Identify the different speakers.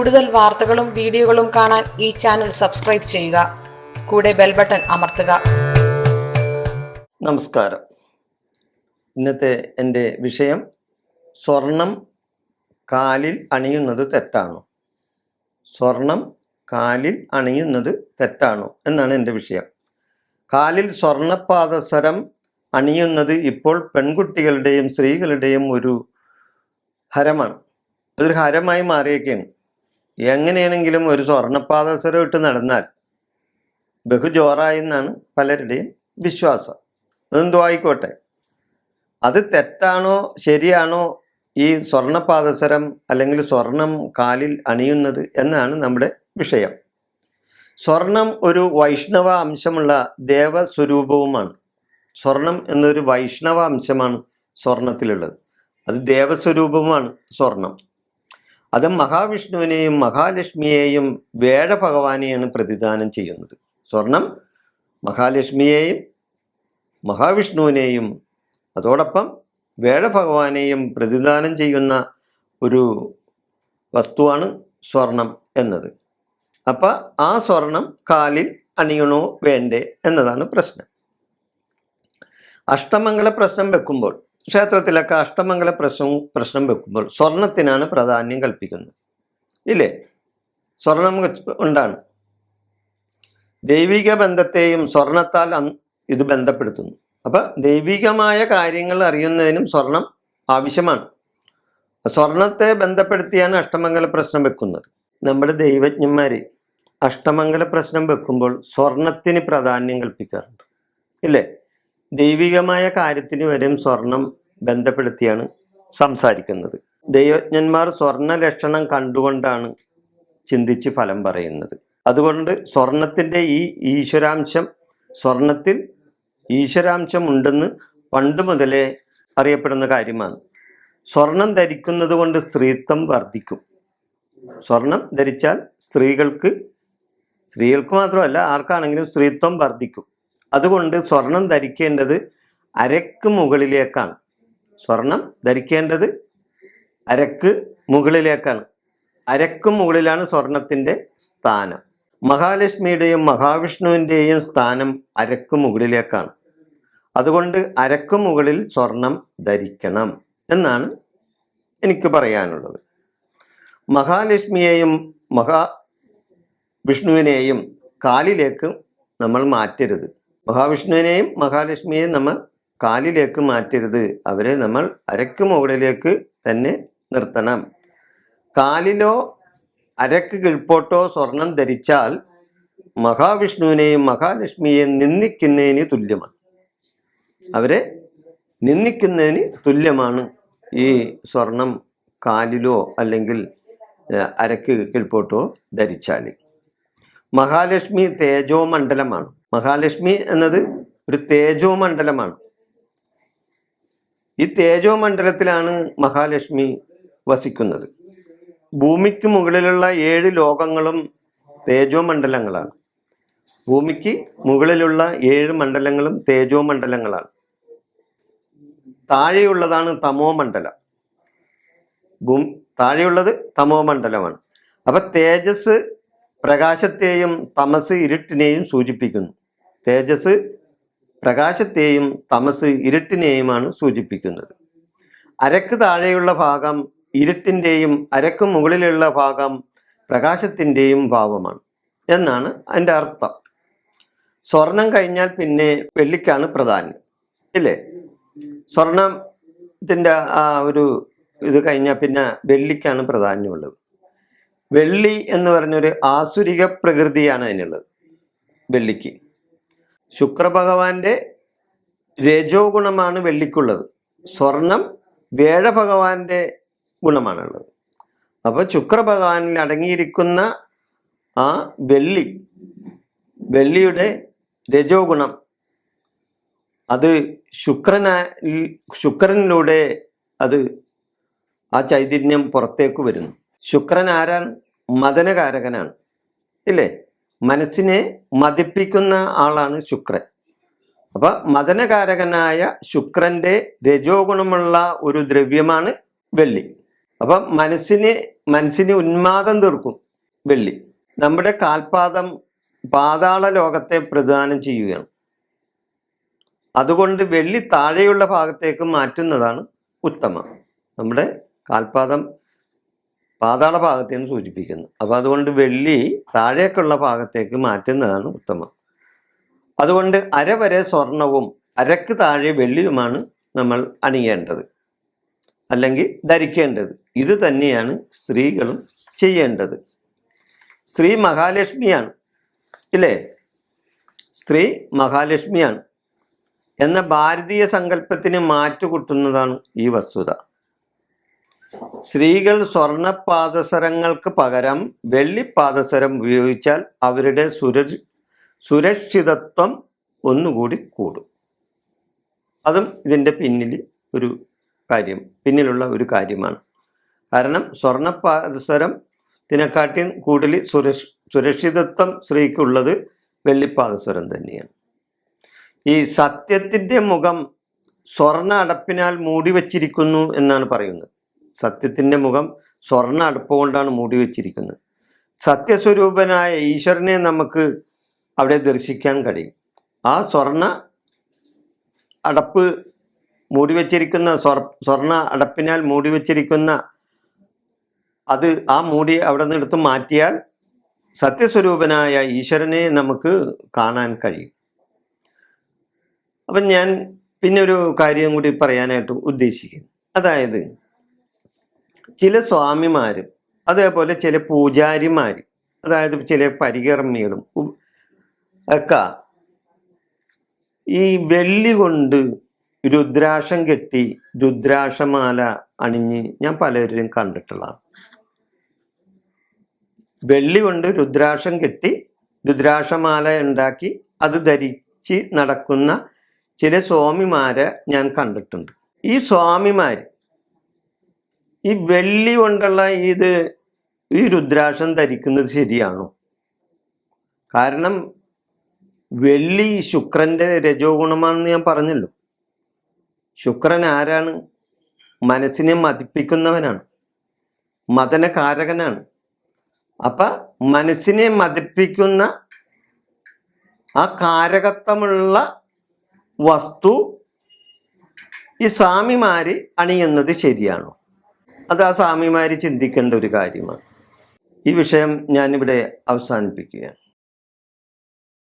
Speaker 1: കൂടുതൽ വാർത്തകളും വീഡിയോകളും കാണാൻ ഈ ചാനൽ സബ്സ്ക്രൈബ് ചെയ്യുക. കൂടെ ബെൽ ബട്ടൺ അമർത്തുക.
Speaker 2: നമസ്കാരം. ഇന്നത്തെ എൻ്റെ വിഷയം സ്വർണം കാലിൽ അണിയുന്നത് തെറ്റാണോ? സ്വർണം കാലിൽ അണിയുന്നത് തെറ്റാണോ എന്നാണ് എൻ്റെ വിഷയം. കാലിൽ സ്വർണപാദസരം അണിയുന്നത് ഇപ്പോൾ പെൺകുട്ടികളുടെയും സ്ത്രീകളുടെയും ഒരു ഹരമാണ്. അതൊരു ഹരമായി മാറിയൊക്കെയാണ്. എങ്ങനെയാണെങ്കിലും ഒരു സ്വർണപാദസരം ഇട്ട് നടന്നാൽ ബഹുജോറായി എന്നാണ് പലരുടെയും വിശ്വാസം. അതെന്തോ ആയിക്കോട്ടെ, അത് തെറ്റാണോ ശരിയാണോ ഈ സ്വർണപാദസരം അല്ലെങ്കിൽ സ്വർണം കാലിൽ അണിയുന്നത് എന്നാണ് നമ്മുടെ വിഷയം. സ്വർണം ഒരു വൈഷ്ണവ അംശമുള്ള ദേവസ്വരൂപവുമാണ്. സ്വർണം എന്നൊരു വൈഷ്ണവ അംശമാണ് സ്വർണത്തിലുള്ളത്. അത് ദേവസ്വരൂപമാണ് സ്വർണം. അത് മഹാവിഷ്ണുവിനെയും മഹാലക്ഷ്മിയെയും വേഴഭഗവാനെയാണ് പ്രതിദാനം ചെയ്യുന്നത്. സ്വർണം മഹാലക്ഷ്മിയെയും മഹാവിഷ്ണുവിനെയും അതോടൊപ്പം വേഴഭഗവാനെയും പ്രതിദാനം ചെയ്യുന്ന ഒരു വസ്തുവാണ് സ്വർണം എന്നത്. അപ്പം ആ സ്വർണം കാലിൽ അണിയണോ വേണ്ടേ എന്നതാണ് പ്രശ്നം. അഷ്ടമംഗല പ്രശ്നം വെക്കുമ്പോൾ, ക്ഷേത്രത്തിലൊക്കെ അഷ്ടമംഗല പ്രശ്നം വെക്കുമ്പോൾ സ്വർണത്തിനാണ് പ്രാധാന്യം കൽപ്പിക്കുന്നത്. ഇല്ലേ? സ്വർണം ഉണ്ടാണ്. ദൈവിക ബന്ധത്തെയും സ്വർണത്താൽ ഇത് ബന്ധപ്പെടുത്തുന്നു. അപ്പം ദൈവികമായ കാര്യങ്ങൾ അറിയുന്നതിനും സ്വർണം ആവശ്യമാണ്. സ്വർണത്തെ ബന്ധപ്പെടുത്തിയാണ് അഷ്ടമംഗല പ്രശ്നം വെക്കുന്നത്. നമ്മുടെ ദൈവജ്ഞന്മാർ അഷ്ടമംഗല പ്രശ്നം വെക്കുമ്പോൾ സ്വർണത്തിന് പ്രാധാന്യം കൽപ്പിക്കാറുണ്ട്. ഇല്ലേ? ദൈവികമായ കാര്യത്തിന് വരെയും സ്വർണം ബന്ധപ്പെടുത്തിയാണ് സംസാരിക്കുന്നത്. ദൈവജ്ഞന്മാർ സ്വർണ്ണ ലക്ഷണം കണ്ടുകൊണ്ടാണ് ചിന്തിച്ച് ഫലം പറയുന്നത്. അതുകൊണ്ട് സ്വർണത്തിൻ്റെ ഈ ഈശ്വരാംശം, സ്വർണത്തിൽ ഈശ്വരാംശം ഉണ്ടെന്ന് പണ്ട് മുതലേ അറിയപ്പെടുന്ന കാര്യമാണ്. സ്വർണം ധരിക്കുന്നത് കൊണ്ട് സ്ത്രീത്വം വർദ്ധിക്കും. സ്വർണം ധരിച്ചാൽ സ്ത്രീകൾക്ക് മാത്രമല്ല ആർക്കാണെങ്കിലും സ്ത്രീത്വം വർദ്ധിക്കും. അതുകൊണ്ട് സ്വർണം ധരിക്കേണ്ടത് അരക്ക് മുകളിലേക്കാണ്. സ്വർണം ധരിക്കേണ്ടത് അരക്ക് മുകളിലേക്കാണ്. അരക്ക് മുകളിലാണ് സ്വർണത്തിൻ്റെ സ്ഥാനം. മഹാലക്ഷ്മിയുടെയും മഹാവിഷ്ണുവിൻ്റെയും സ്ഥാനം അരക്ക് മുകളിലേക്കാണ്. അതുകൊണ്ട് അരക്ക് മുകളിൽ സ്വർണം ധരിക്കണം എന്നാണ് എനിക്ക് പറയാനുള്ളത്. മഹാലക്ഷ്മിയെയും മഹാവിഷ്ണുവിനെയും കാലിലേക്ക് നമ്മൾ മാറ്റരുത്. മഹാവിഷ്ണുവിനെയും മഹാലക്ഷ്മിയെയും നമ്മൾ കാലിലേക്ക് മാറ്റരുത്. അവരെ നമ്മൾ അരക്ക് മുകളിലേക്ക് തന്നെ നിർത്തണം. കാലിലോ അരക്ക് കീഴ്പോട്ടോ സ്വർണം ധരിച്ചാൽ മഹാവിഷ്ണുവിനെയും മഹാലക്ഷ്മിയെയും നിന്ദിക്കുന്നതിന് തുല്യമാണ്. അവരെ നിന്ദിക്കുന്നതിന് തുല്യമാണ് ഈ സ്വർണം കാലിലോ അല്ലെങ്കിൽ അരക്ക് കീഴ്പോട്ടോ ധരിച്ചാൽ. മഹാലക്ഷ്മി തേജോമണ്ഡലമാണ്. മഹാലക്ഷ്മി എന്നത് ഒരു തേജോമണ്ഡലമാണ്. ഈ തേജോമണ്ഡലത്തിലാണ് മഹാലക്ഷ്മി വസിക്കുന്നത്. ഭൂമിക്ക് മുകളിലുള്ള 7 ലോകങ്ങളും തേജോമണ്ഡലങ്ങളാണ്. ഭൂമിക്ക് മുകളിലുള്ള 7 മണ്ഡലങ്ങളും തേജോമണ്ഡലങ്ങളാണ്. താഴെയുള്ളതാണ് തമോമണ്ഡലം. താഴെയുള്ളത് തമോമണ്ഡലമാണ്. അപ്പം തേജസ് പ്രകാശത്തെയും തമസ് ഇരുട്ടിനെയും സൂചിപ്പിക്കുന്നു. തേജസ് പ്രകാശത്തെയും തമസ് ഇരുട്ടിനെയുമാണ് സൂചിപ്പിക്കുന്നത്. അരക്ക് താഴെയുള്ള ഭാഗം ഇരുട്ടിൻ്റെയും അരക്ക് മുകളിലുള്ള ഭാഗം പ്രകാശത്തിൻ്റെയും ഭാവമാണ് എന്നാണ് അതിൻ്റെ അർത്ഥം. സ്വർണം കഴിഞ്ഞാൽ പിന്നെ വെള്ളിക്കാണ് പ്രാധാന്യം. ഇല്ലേ? സ്വർണത്തിൻ്റെ ആ ഒരു ഇത് കഴിഞ്ഞാൽ പിന്നെ വെള്ളിക്കാണ് പ്രാധാന്യമുള്ളത്. വെള്ളി എന്ന് പറഞ്ഞൊരു ആസുരിക പ്രകൃതിയാണ് അതിനുള്ളത്. വെള്ളിക്ക് ശുക്രഭഗവാന്റെ രജോ ഗുണമാണ് വെള്ളിക്കുള്ളത്. സ്വർണം വേഴഭഗവാന്റെ ഗുണമാണുള്ളത്. അപ്പോൾ ശുക്രഭഗവാനിൽ അടങ്ങിയിരിക്കുന്ന ആ വെള്ളിയുടെ രജോ ഗുണം അത് ശുക്രനിലൂടെ അത് ആ ചൈതന്യം പുറത്തേക്ക് വരുന്നു. ശുക്രൻ ആരാണ്? മദനകാരകനാണ്. ഇല്ലേ? മനസ്സിനെ മതിപ്പിക്കുന്ന ആളാണ് ശുക്രൻ. അപ്പൊ മദനകാരകനായ ശുക്രന്റെ രജോ ഗുണമുള്ള ഒരു ദ്രവ്യമാണ് വെള്ളി. അപ്പം മനസ്സിനെ മനസ്സിന് ഉന്മാദം തീർക്കും വെള്ളി. നമ്മുടെ കാൽപാദം പാതാള ലോകത്തെ പ്രദാനം ചെയ്യുകയാണ്. അതുകൊണ്ട് വെള്ളി താഴെയുള്ള ഭാഗത്തേക്ക് മാറ്റുന്നതാണ് ഉത്തമം. നമ്മുടെ കാൽപാദം പാതാള ഭാഗത്തെയാണ് സൂചിപ്പിക്കുന്നത്. അപ്പോൾ അതുകൊണ്ട് വെള്ളി താഴേക്കുള്ള ഭാഗത്തേക്ക് മാറ്റുന്നതാണ് ഉത്തമം. അതുകൊണ്ട് അര വരെ സ്വർണവും അരക്ക് താഴെ വെള്ളിയുമാണ് നമ്മൾ അണിയേണ്ടത്, അല്ലെങ്കിൽ ധരിക്കേണ്ടത്. ഇത് തന്നെയാണ് സ്ത്രീകളും ചെയ്യേണ്ടത്. സ്ത്രീ മഹാലക്ഷ്മിയാണ്, ഇല്ലേ? സ്ത്രീ മഹാലക്ഷ്മിയാണ് എന്ന ഭാരതീയ സങ്കല്പത്തിന് മാറ്റുകൂട്ടുന്നതാണ് ഈ വസ്തുത. സ്ത്രീകൾ സ്വർണ്ണ പാദസരങ്ങൾക്ക് പകരം വെള്ളി പാദസരം ഉപയോഗിച്ചാൽ അവരുടെ സുരക്ഷിതത്വം ഒന്നുകൂടി കൂടും. അതും ഇതിൻ്റെ പിന്നിലുള്ള ഒരു കാര്യമാണ്. കാരണം സ്വർണ്ണ പാദസരത്തിനെക്കാട്ടി കൂടുതൽ സുരക്ഷിതത്വം സ്ത്രീക്കുള്ളത് വെള്ളിപ്പാദസരം തന്നെയാണ്. ഈ സത്യത്തിൻ്റെ മുഖം സ്വർണ്ണ അടപ്പിനാൽ മൂടി വച്ചിരിക്കുന്നു എന്നാണ് പറയുന്നത്. സത്യത്തിൻ്റെ മുഖം സ്വർണ്ണ അടപ്പ് കൊണ്ടാണ് മൂടി വച്ചിരിക്കുന്നത്. സത്യസ്വരൂപനായ ഈശ്വരനെ നമുക്ക് അവിടെ ദർശിക്കാൻ കഴിയും. ആ സ്വർണ്ണ അടപ്പ് മൂടി വച്ചിരിക്കുന്ന സ്വർണ്ണ അടപ്പിനാൽ മൂടി വച്ചിരിക്കുന്ന ആ മൂടി അവിടെ നിന്ന് എടുത്ത് മാറ്റിയാൽ സത്യസ്വരൂപനായ ഈശ്വരനെ നമുക്ക് കാണാൻ കഴിയും. അപ്പം ഞാൻ പിന്നെ ഒരു കാര്യം കൂടി പറയാനായിട്ട് ഉദ്ദേശിക്കുന്നു. അതായത് ചില സ്വാമിമാരും അതേപോലെ ചില പൂജാരിമാരും, അതായത് ചില പരികർമ്മികളും ഒക്കെ ഈ വെള്ളി കൊണ്ട് രുദ്രാക്ഷം കെട്ടി രുദ്രാക്ഷമാല അണിഞ്ഞ് ഞാൻ പലരും കണ്ടിട്ടുള്ളതാണ്. വെള്ളി കൊണ്ട് രുദ്രാക്ഷം കെട്ടി രുദ്രാക്ഷമാല ഉണ്ടാക്കി അത് ധരിച്ച് നടക്കുന്ന ചില സ്വാമിമാരെ ഞാൻ കണ്ടിട്ടുണ്ട്. ഈ സ്വാമിമാർ ഈ വെള്ളി കൊണ്ടുള്ള ഈ രുദ്രാക്ഷം ധരിക്കുന്നത് ശരിയാണോ? കാരണം വെള്ളി ശുക്രൻ്റെ രജോ ഗുണമാണെന്ന് ഞാൻ പറഞ്ഞല്ലോ. ശുക്രൻ ആരാണ്? മനസ്സിനെ മതിപ്പിക്കുന്നവനാണ്, മദനകാരകനാണ്. അപ്പം മനസ്സിനെ മതിപ്പിക്കുന്ന ആ കാരകത്വമുള്ള വസ്തു ഈ സ്വാമിമാര് അണിയുന്നത് ശരിയാണോ? അത് ആ സ്വാമിമാര് ചിന്തിക്കേണ്ട ഒരു കാര്യമാണ്. ഈ വിഷയം ഞാനിവിടെ അവസാനിപ്പിക്കുകയാണ്.